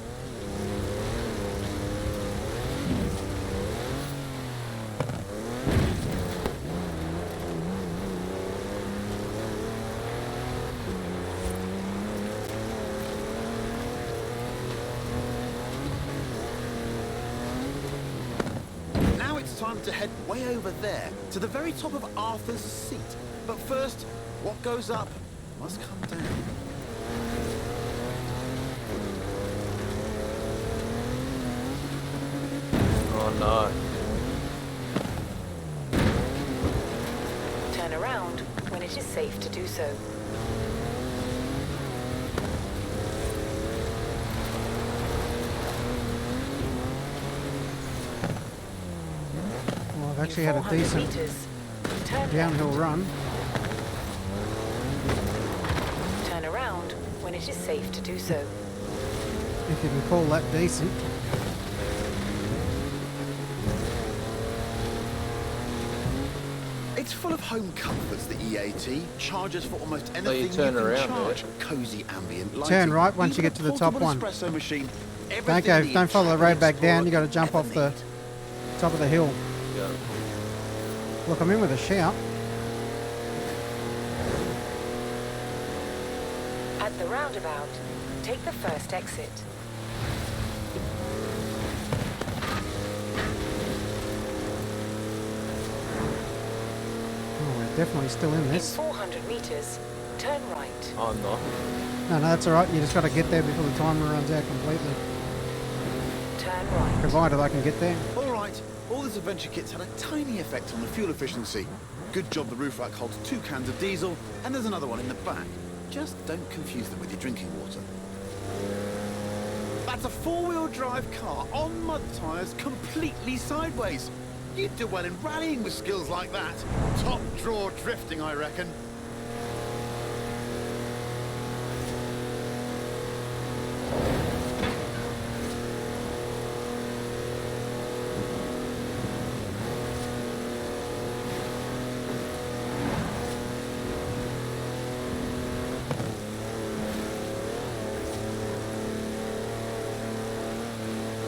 time to head way over there, to the very top of Arthur's Seat. But first, what goes up must come down. Oh no. Turn around when it is safe to do so. Well, I've actually had a decent meters, turn downhill left. run. Turn around when it is safe to do so. If you can call that decent. It's full of home comforts, the EAT. Charges for almost anything you turn can around, charge. Cozy ambient lighting. Turn right once you even get to the a top portable one. espresso machine. Don't go. Everything Don't follow the road back down. You got to Explorer jump off ever the need. top of the hill. Yeah. Look, I'm in with a shout. At the roundabout, take the first exit. Oh, we're definitely still in In this. 400 meters, turn right. Oh no. No, that's all right. You just got to get there before the timer runs out completely. Turn right. Provided I can get there. All right, all this adventure kit's had a tiny effect on the fuel efficiency. Good job the roof rack holds 2 cans of diesel, and there's another one in the back. Just don't confuse them with your drinking water. That's a 4-wheel drive car on mud tyres, completely sideways. You'd do well in rallying with skills like that. Top drawer drifting, I reckon.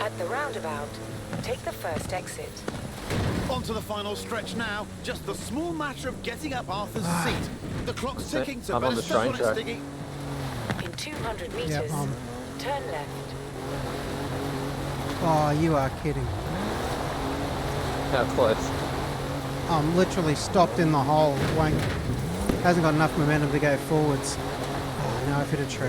At the roundabout, take the first exit. On to the final stretch now. Just the small matter of getting up Arthur's seat. The clock's That's it. ticking, so I'm on better the step on train it, track. Stiggy. In 200 meters, Yeah, turn left. Oh, you are kidding. How close? I'm literally stopped in the hole. Won't, hasn't got enough momentum to go forwards. Oh, now I've hit a tree.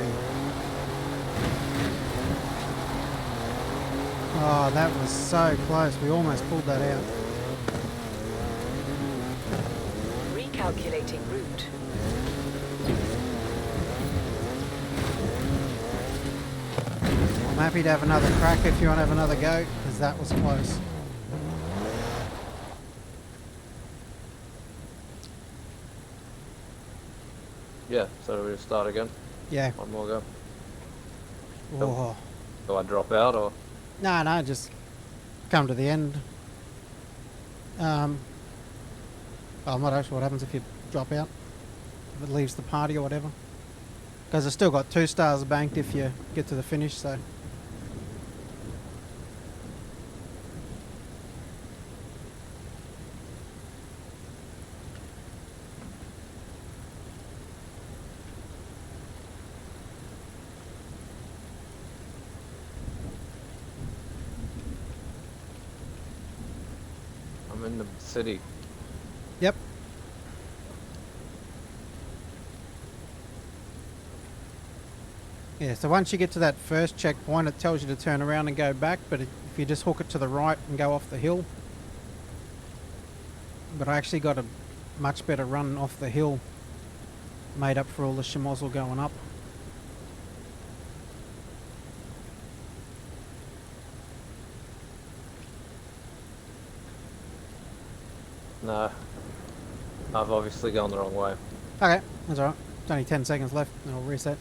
Oh, that was so close. We almost pulled that out. Recalculating route. I'm happy to have another crack if you want to have another go, because that was close. Yeah, so do we just start again? Yeah. One more go. Oh. Do I drop out or? No, just come to the end. Well, I'm not sure what happens if you drop out. If it leaves the party or whatever. Because I've still got 2 stars banked if you get to the finish, so. I'm in the city. Yep. Yeah, so once you get to that first checkpoint, it tells you to turn around and go back, but if you just hook it to the right and go off the hill. But I actually got a much better run off the hill, made up for all the schmozzle going up. No. I've obviously gone the wrong way. Okay, that's alright. It's only 10 seconds left, and I'll reset.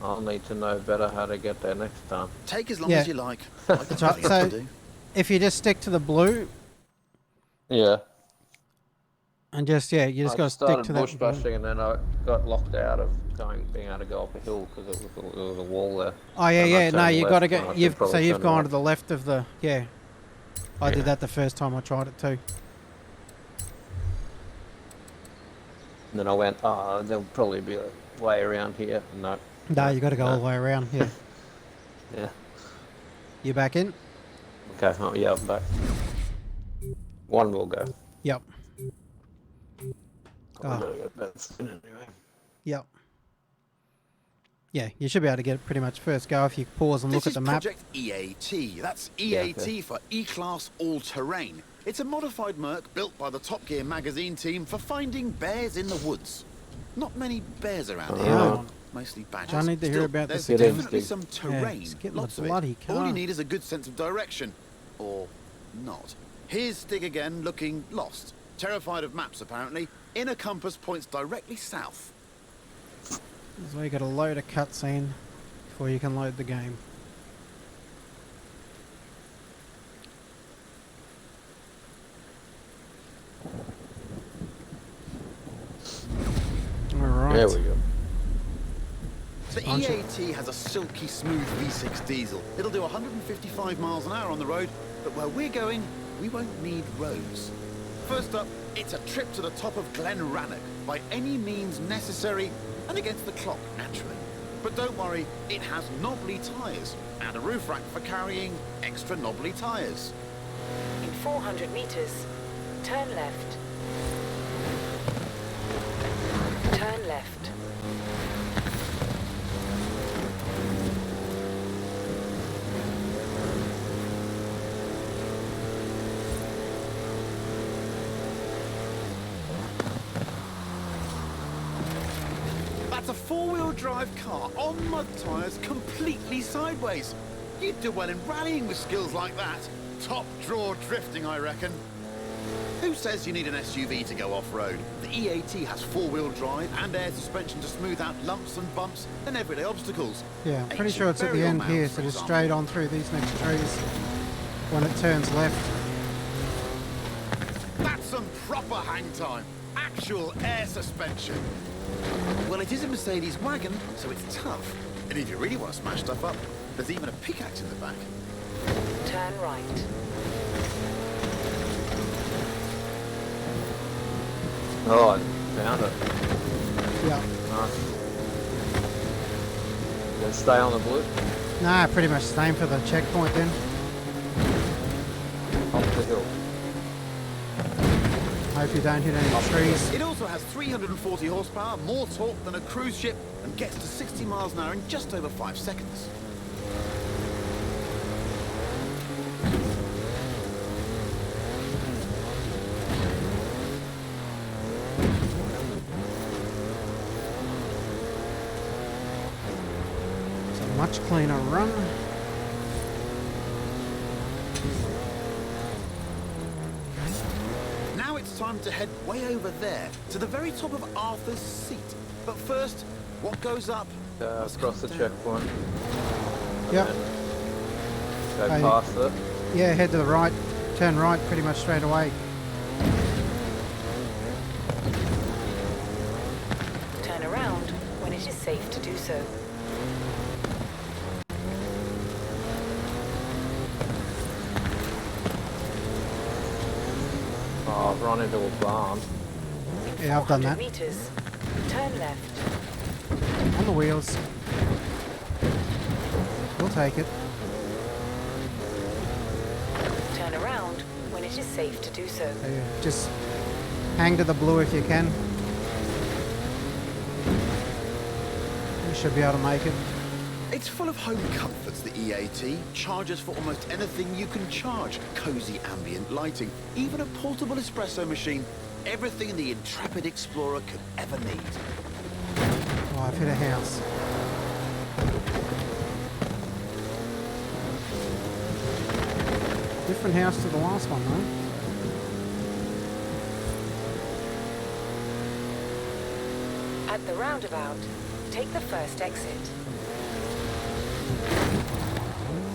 I'll need to know better how to get there next time. Take as long Yeah. as you like. I've got That's right. nothing else to So do. if you just stick to the blue, Yeah. and just, yeah, you just I got to stick started to bush that blue. bashing and then I got locked out of being able to go up a hill because there was a wall there. Oh yeah, And I yeah. No, turned you left got to when I go. should You've so probably you've turn gone right. to the left of the. Yeah, I Yeah. did that the first time I tried it too. And then I went, oh, there'll probably be a way around here. No. No, you got to go all the way around. Yeah. Yeah. You back in? Okay. Oh, yeah, I'm back. One will go. Yep. I'm gonna get that spin anyway. Yep. Yeah, you should be able to get it pretty much first go if you pause and look at the map. This is Project EAT. That's EAT for E-Class All-Terrain. It's a modified Merc built by the Top Gear magazine team for finding bears in the woods. Not many bears around here, Oh. mostly badgers. I need to hear Still, about there's this. definitely some terrain, just get in lots the of bloody it. car. All you need is a good sense of direction. Or not. Here's Stig again, looking lost. Terrified of maps, apparently. Inner compass points directly south. This is where you got to load a cutscene before you can load the game. Alright. There we go. The Punch it. EAT has a silky smooth V6 diesel. It'll do 155 miles an hour on the road, but where we're going, we won't need roads. First up, it's a trip to the top of Glen Rannoch by any means necessary and against the clock, naturally. But don't worry, it has knobbly tyres and a roof rack for carrying extra knobbly tyres. In 400 meters, turn left. Turn left. That's a four-wheel drive car on mud tyres completely sideways. You'd do well in rallying with skills like that. Top draw drifting, I reckon. Who says you need an SUV to go off-road? The EAT has four-wheel drive and air suspension to smooth out lumps and bumps and everyday obstacles. Yeah, I'm pretty Ancient sure it's at the burial end mounds, here, for so just example. straight on through these next trees when it turns left. That's some proper hang time. Actual air suspension. Well, it is a Mercedes wagon, so it's tough. And if you really want to smash stuff up, there's even a pickaxe in the back. Turn right. Oh, I found it. Yeah. Nice. Gonna stay on the blue. Nah, pretty much same for the checkpoint then. Up the hill. Hope you don't hit any trees. It also has 340 horsepower, more torque than a cruise ship, and gets to 60 miles an hour in just over 5 seconds. It's a much cleaner run. Now it's time to head way over there, to the very top of Arthur's Seat. But first, what goes up must Across the come down. checkpoint. And Yep. then Hey. Go past it. Yeah, head to the right. Turn right pretty much straight away. Turn around when it is safe to do so. Oh, I've run into a barn. In Yeah, I've done 400 that. meters, turn left. On the wheels. We'll take it. Turn around when it is safe to do so. Just hang to the blue if you can. You should be able to make it. It's full of home comforts, the EAT. Charges for almost anything you can charge. Cozy ambient lighting. Even a portable espresso machine. Everything the intrepid explorer could ever need. Oh, I've hit a house. Different house to the last one, though. At the roundabout, take the first exit.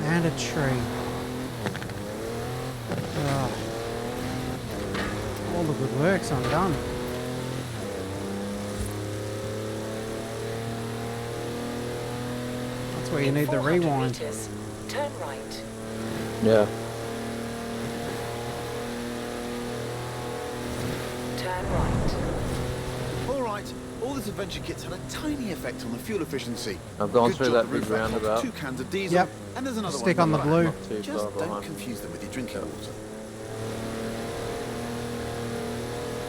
And a tree. Oh. All the good work's undone. That's where you In need the 400 rewind. meters, turn right. Yeah. Turn right. All this adventure kit's had a tiny effect on the fuel efficiency. I've gone Good through job that the big roof rack holds roundabout. 2 cans of diesel, Yep. and there's another Stick one on the back. blue. Not too Just far don't behind. confuse them with your drinking water.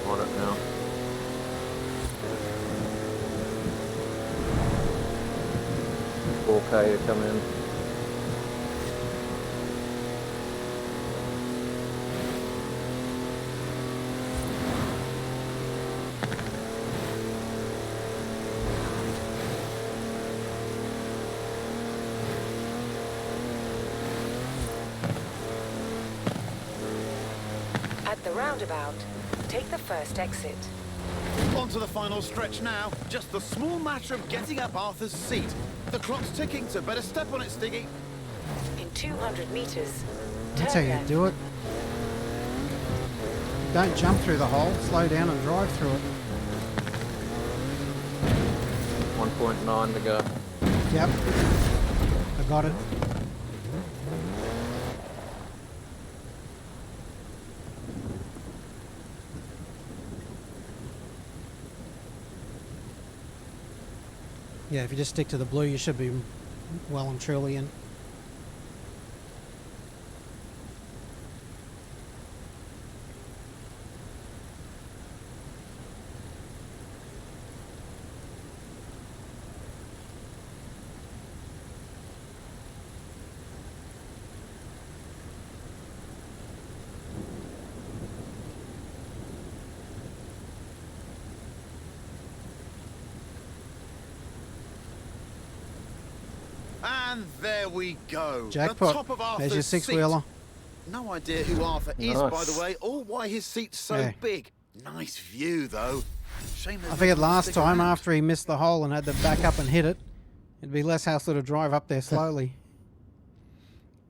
On it now. $4K to come in. At the roundabout, take the first exit. On to the final stretch now. Just the small matter of getting up Arthur's seat. The clock's ticking, so better step on it, Stiggy. In 200 meters, That's how turn you left. do it. Don't jump through the hole. Slow down and drive through it. 1.9 to go. Yep. I got it. Yeah, if you just stick to the blue, you should be well and truly in. And there we go. The Jackpot. top of Arthur's There's your seat. six-wheeler. No idea who Arthur is, Nice. by the way, or why his seat's so Yeah. big. Nice view, though. Shame there's I no figured one to last stick time around. after he missed the hole and had to back up and hit it, it'd be less hassle to drive up there slowly.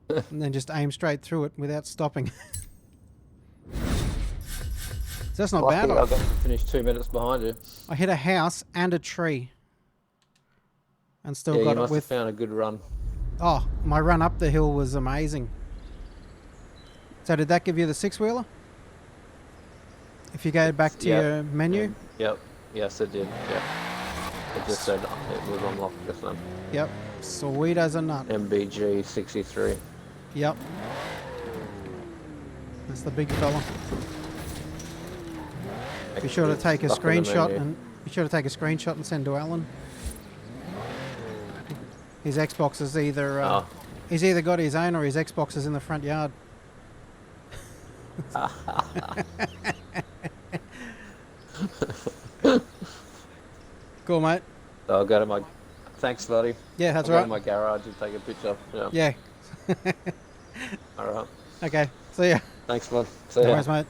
And then just aim straight through it without stopping. So that's not Lucky bad. I got to finish 2 minutes behind you. I hit a house and a tree. And still Yeah, you got it must with... have found a good run. Oh, my run up the hill was amazing. So did that give you the six-wheeler? If you go back to Yep. your menu? Yep. Yes, it did. Yep. It just said it was unlocked this time. Yep. Sweet as a nut. MBG 63. Yep. That's the big fella. Be sure to take a Stuck in the screenshot menu. and be sure to take a screenshot and send to Alan. His Xbox is either Oh. he's either got his own or his Xbox is in the front yard. Cool, mate. So I'll go to my... Thanks, buddy. Yeah, that's I'll right. go to my garage and take a picture. Yeah. Yeah. All right. Okay. See ya. Thanks, bud. See No ya. worries, mate.